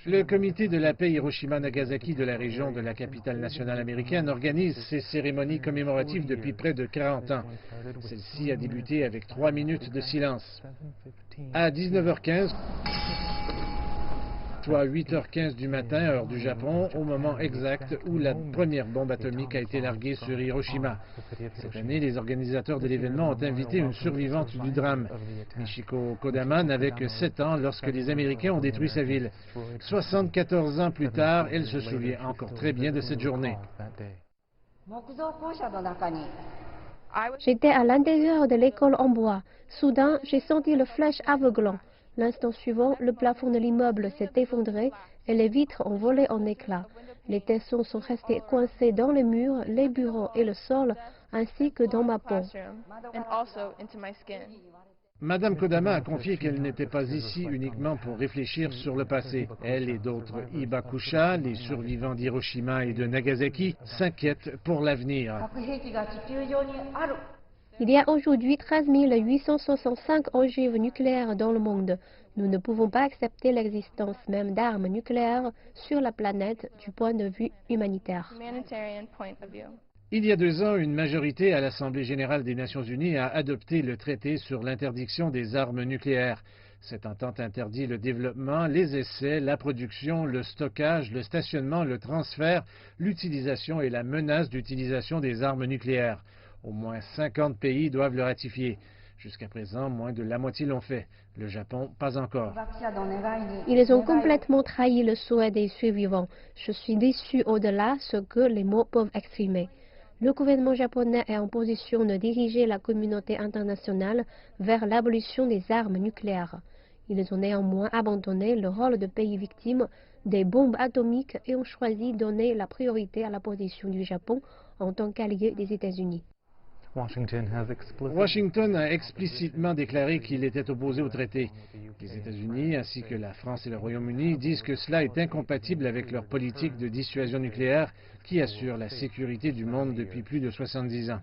Le comité de la paix Hiroshima-Nagasaki de la région de la capitale nationale américaine organise ces cérémonies commémoratives depuis près de 40 ans. Celle-ci a débuté avec 3 minutes de silence. À 19h15, soit 8h15 du matin, heure du Japon, au moment exact où la première bombe atomique a été larguée sur Hiroshima. Cette année, les organisateurs de l'événement ont invité une survivante du drame. Michiko Kodama n'avait que 7 ans lorsque les Américains ont détruit sa ville. 74 ans plus tard, elle se souvient encore très bien de cette journée. J'étais à l'intérieur de l'école en bois. Soudain, j'ai senti le flash aveuglant. L'instant suivant, le plafond de l'immeuble s'est effondré et les vitres ont volé en éclats. Les tessons sont restés coincés dans les murs, les bureaux et le sol, ainsi que dans ma peau. Madame Kodama a confié qu'elle n'était pas ici uniquement pour réfléchir sur le passé. Elle et d'autres Hibakusha, les survivants d'Hiroshima et de Nagasaki, s'inquiètent pour l'avenir. Il y a aujourd'hui 13 865 ogives nucléaires dans le monde. Nous ne pouvons pas accepter l'existence même d'armes nucléaires sur la planète du point de vue humanitaire. Il y a 2 ans, une majorité à l'Assemblée générale des Nations unies a adopté le traité sur l'interdiction des armes nucléaires. Cette entente interdit le développement, les essais, la production, le stockage, le stationnement, le transfert, l'utilisation et la menace d'utilisation des armes nucléaires. Au moins 50 pays doivent le ratifier. Jusqu'à présent, moins de la moitié l'ont fait. Le Japon, pas encore. Ils ont complètement trahi le souhait des survivants. Je suis déçu au-delà ce que les mots peuvent exprimer. Le gouvernement japonais est en position de diriger la communauté internationale vers l'abolition des armes nucléaires. Ils ont néanmoins abandonné le rôle de pays victime des bombes atomiques et ont choisi de donner la priorité à la position du Japon en tant qu'allié des États-Unis. Washington a explicitement déclaré qu'il était opposé au traité. Les États-Unis ainsi que la France et le Royaume-Uni disent que cela est incompatible avec leur politique de dissuasion nucléaire qui assure la sécurité du monde depuis plus de 70 ans.